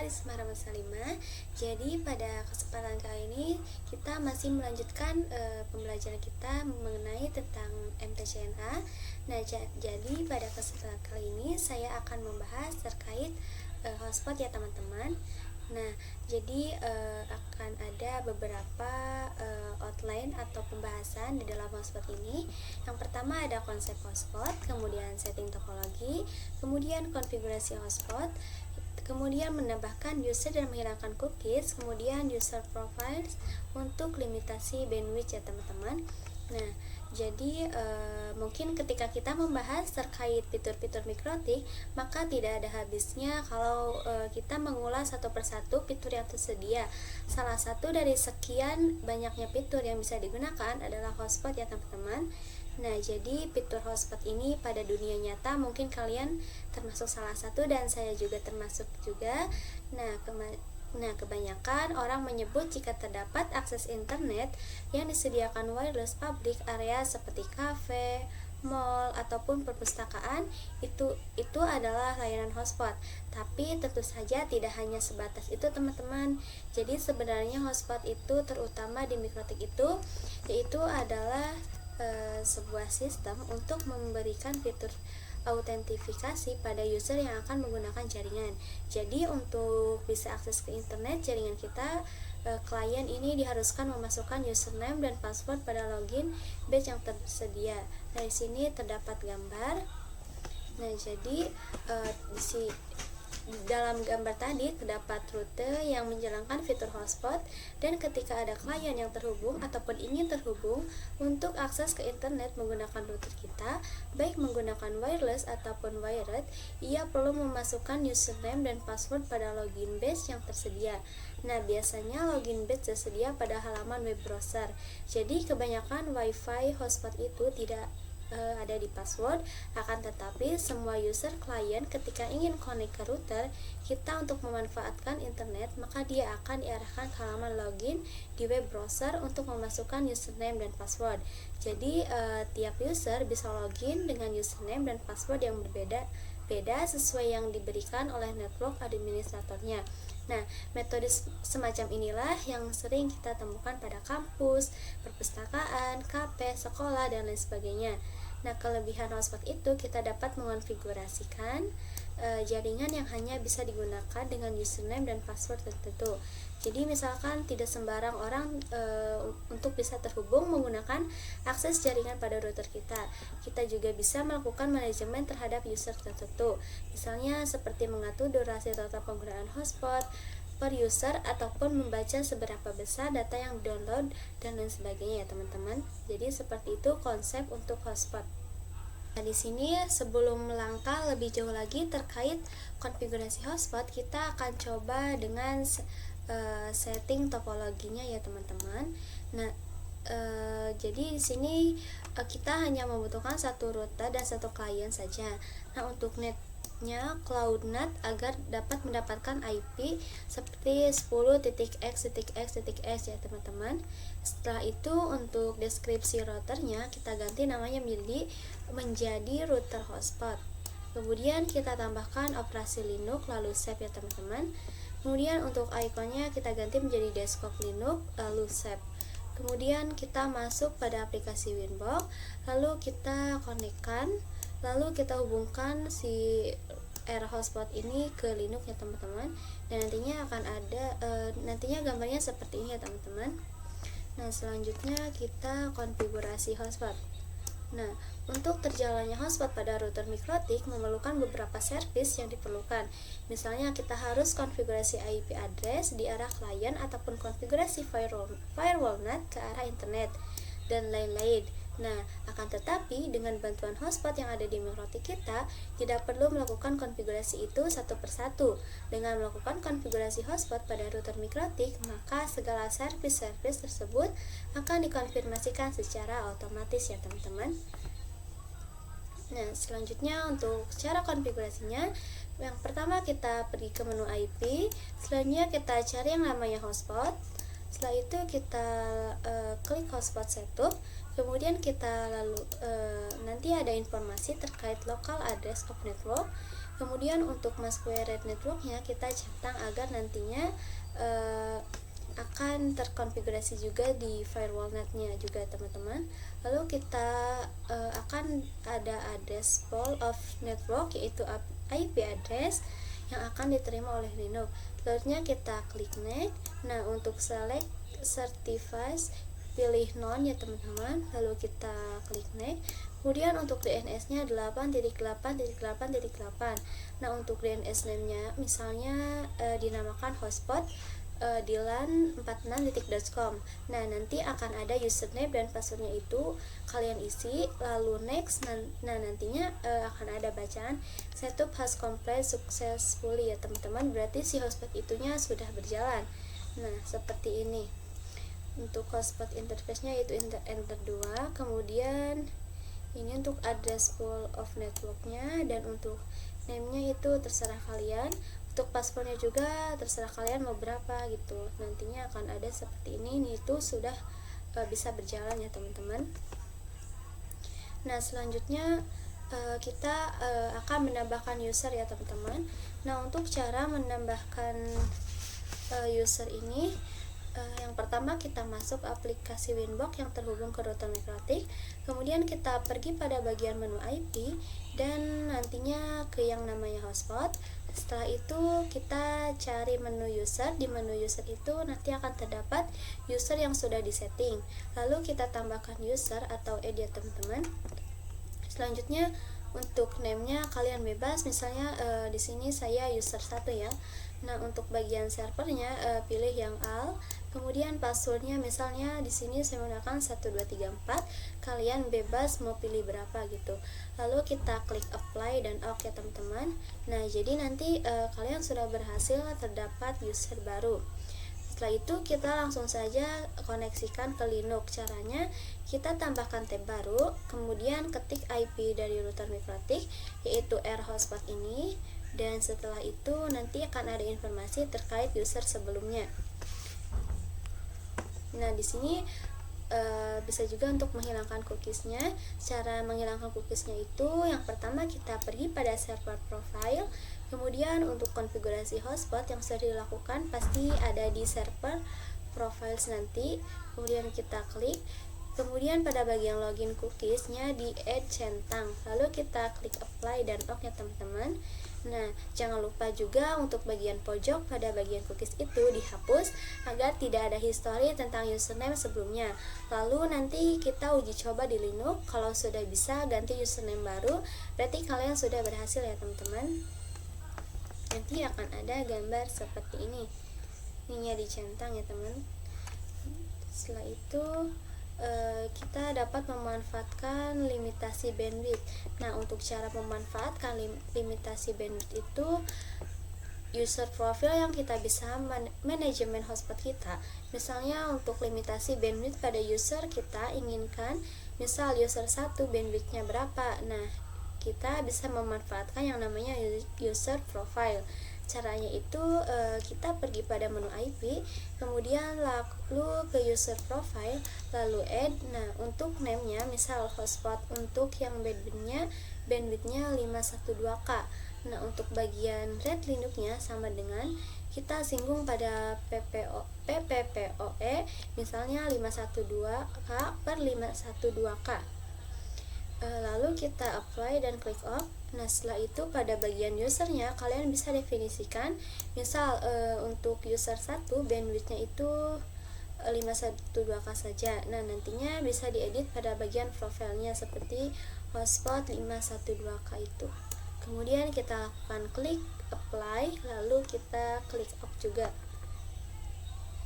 Bismillahirrahmanirrahim. Jadi pada kesempatan kali ini kita masih melanjutkan pembelajaran kita mengenai tentang MTCNA. Nah, jadi pada kesempatan kali ini saya akan membahas terkait hotspot ya teman-teman. Nah, jadi akan ada beberapa outline atau pembahasan di dalam hotspot ini. Yang pertama ada konsep hotspot, kemudian setting topologi, kemudian konfigurasi hotspot, kemudian menambahkan user dan menghilangkan cookies, kemudian user profiles untuk limitasi bandwidth ya teman-teman. Nah, jadi mungkin ketika kita membahas terkait fitur-fitur mikrotik, maka tidak ada habisnya kalau kita mengulas satu persatu fitur yang tersedia. Salah satu dari sekian banyaknya fitur yang bisa digunakan adalah hotspot ya teman-teman. Nah, jadi fitur hotspot ini pada dunia nyata mungkin kalian termasuk salah satu dan saya juga termasuk juga. Nah, kebanyakan orang menyebut jika terdapat akses internet yang disediakan wireless public area seperti kafe, mall ataupun perpustakaan itu adalah layanan hotspot. Tapi tentu saja tidak hanya sebatas itu teman-teman. Jadi sebenarnya hotspot itu terutama di mikrotik itu yaitu adalah sebuah sistem untuk memberikan fitur autentifikasi pada user yang akan menggunakan jaringan. Jadi untuk bisa akses ke internet jaringan kita, klien ini diharuskan memasukkan username dan password pada login batch yang tersedia. Nah, di sini terdapat gambar. Nah, jadi dalam gambar tadi terdapat rute yang menjalankan fitur hotspot, dan ketika ada klien yang terhubung ataupun ingin terhubung untuk akses ke internet menggunakan router kita, baik menggunakan wireless ataupun wired, ia perlu memasukkan username dan password pada login batch yang tersedia. Nah, biasanya login batch tersedia pada halaman web browser. Jadi kebanyakan wifi hotspot itu tidak ada di password, akan tetapi semua user klien ketika ingin connect ke router kita untuk memanfaatkan internet, maka dia akan diarahkan ke halaman login di web browser untuk memasukkan username dan password. Jadi tiap user bisa login dengan username dan password yang berbeda sesuai yang diberikan oleh network administratornya. Nah, metode semacam inilah yang sering kita temukan pada kampus, perpustakaan, kafe, sekolah, dan lain sebagainya. Nah, kelebihan hotspot itu kita dapat mengonfigurasikan jaringan yang hanya bisa digunakan dengan username dan password tertentu. Jadi misalkan tidak sembarang orang untuk bisa terhubung menggunakan akses jaringan pada router kita. Kita juga bisa melakukan manajemen terhadap user tertentu. Misalnya seperti mengatur durasi total penggunaan hotspot per user ataupun membaca seberapa besar data yang download dan lain sebagainya ya teman-teman. Jadi seperti itu konsep untuk hotspot. Nah, di sini sebelum melangkah lebih jauh lagi terkait konfigurasi hotspot, kita akan coba dengan setting topologinya ya teman-teman. Nah, jadi di sini kita hanya membutuhkan satu router dan satu klien saja. Nah, untuk netnya CloudNet agar dapat mendapatkan IP seperti 10.x.x.x ya teman-teman. Setelah itu untuk deskripsi routernya kita ganti namanya menjadi router hotspot. Kemudian kita tambahkan operasi Linux lalu save ya teman-teman. Kemudian untuk ikonnya kita ganti menjadi desktop Linux lalu save. Kemudian kita masuk pada aplikasi Winbox, lalu kita konekkan, lalu kita hubungkan si hotspot ini ke Linux ya teman-teman. Dan nantinya akan ada nantinya gambarnya seperti ini ya teman-teman. Nah, selanjutnya kita konfigurasi hotspot. Nah, untuk terjalannya hotspot pada router mikrotik memerlukan beberapa service yang diperlukan. Misalnya kita harus konfigurasi IP address di arah klien ataupun konfigurasi firewall NAT ke arah internet dan lain-lain. Nah, akan tetapi dengan bantuan hotspot yang ada di mikrotik kita tidak perlu melakukan konfigurasi itu satu persatu. Dengan melakukan konfigurasi hotspot pada router mikrotik, maka segala service-service tersebut akan dikonfirmasikan secara otomatis ya teman-teman. Nah, selanjutnya untuk cara konfigurasinya, yang pertama kita pergi ke menu IP, selanjutnya kita cari yang namanya hotspot. Setelah itu kita klik hotspot setup. Kemudian kita lalu nanti ada informasi terkait local address of network. Kemudian untuk masquerade networknya kita centang agar nantinya akan terkonfigurasi juga di firewall netnya juga teman-teman. Lalu kita akan ada address pool of network, yaitu IP address yang akan diterima oleh Linux. Selanjutnya kita klik next. Nah, untuk select certifies pilih none ya teman-teman, lalu kita klik next. Kemudian untuk DNS nya 8.8.8.8. Nah, untuk DNS name nya misalnya dinamakan hotspot di lan46.com. Nah, nanti akan ada username dan passwordnya itu kalian isi, lalu next. Nah, nantinya akan ada bacaan setup has complete successfully ya teman-teman, berarti si hotspot itunya sudah berjalan. Nah, seperti ini. Untuk hotspot interface-nya yaitu enter 2, kemudian ini untuk address pool of network-nya, dan untuk name-nya itu terserah kalian. Untuk passwordnya juga terserah kalian mau berapa gitu. Nantinya akan ada seperti ini itu sudah bisa berjalan ya teman-teman. Nah, selanjutnya kita akan menambahkan user ya teman-teman. Nah, untuk cara menambahkan user ini, yang pertama kita masuk aplikasi Winbox yang terhubung ke router Mikrotik, kemudian kita pergi pada bagian menu IP dan nantinya ke yang namanya hotspot. Setelah itu kita cari menu user. Di menu user itu nanti akan terdapat user yang sudah disetting, lalu kita tambahkan user atau add ya teman-teman. Selanjutnya untuk name-nya kalian bebas, misalnya di sini saya user 1 ya. Nah, untuk bagian servernya pilih yang all. Kemudian passwordnya misalnya di sini saya menggunakan 1234. Kalian bebas mau pilih berapa gitu. Lalu kita klik apply dan oke ya teman-teman. Nah, jadi nanti kalian sudah berhasil terdapat user baru. Setelah itu kita langsung saja koneksikan ke Linux. Caranya kita tambahkan tab baru, kemudian ketik IP dari router Mikrotik yaitu R hotspot ini, dan setelah itu nanti akan ada informasi terkait user sebelumnya. Nah, di sini bisa juga untuk menghilangkan cookiesnya. Cara menghilangkan cookiesnya itu yang pertama kita pergi pada server profile, kemudian untuk konfigurasi hotspot yang sudah dilakukan pasti ada di server profiles nanti. Kemudian kita klik, kemudian pada bagian login cookiesnya di add centang, lalu kita klik apply dan oke ya teman-teman. Nah, jangan lupa juga untuk bagian pojok pada bagian cookies itu dihapus agar tidak ada histori tentang username sebelumnya. Lalu nanti kita uji coba di Linux. Kalau sudah bisa ganti username baru, berarti kalian sudah berhasil ya teman-teman. Nanti akan ada gambar seperti ini. Ininya dicentang ya teman. Setelah itu kita dapat memanfaatkan limitasi bandwidth. Nah, untuk cara memanfaatkan limitasi bandwidth itu user profile yang kita bisa manajemen hotspot kita. Misalnya untuk limitasi bandwidth pada user kita inginkan misal user 1 bandwidthnya berapa. Nah, kita bisa memanfaatkan yang namanya user profile. Caranya itu kita pergi pada menu IP, kemudian lalu ke user profile, lalu add. Nah, untuk name-nya misal hotspot untuk yang bandwidth-nya 512K. Nah, untuk bagian red Linux-nya sama dengan kita singgung pada PPPoE misalnya 512K per 512K. Lalu kita apply dan klik off. Nah, setelah itu pada bagian usernya kalian bisa definisikan misal untuk user 1 bandwidthnya itu 512K saja. Nah, nantinya bisa diedit pada bagian profilnya seperti hotspot 512K itu. Kemudian kita lakukan klik apply, lalu kita klik off juga.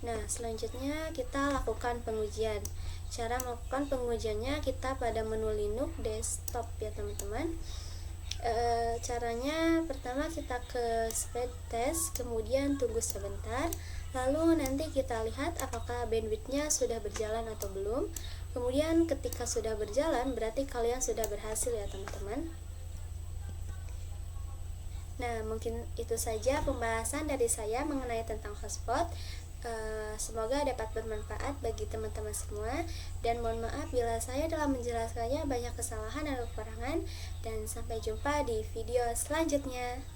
Nah, selanjutnya kita lakukan pengujian. Cara melakukan pengujiannya kita pada menu Linux desktop ya teman-teman. Caranya pertama kita ke speed test, kemudian tunggu sebentar, lalu nanti kita lihat apakah bandwidthnya sudah berjalan atau belum. Kemudian ketika sudah berjalan berarti kalian sudah berhasil ya teman-teman. Nah, mungkin itu saja pembahasan dari saya mengenai tentang hotspot. Semoga dapat bermanfaat bagi teman-teman semua, dan mohon maaf bila saya dalam menjelaskannya banyak kesalahan dan kekurangan, dan sampai jumpa di video selanjutnya.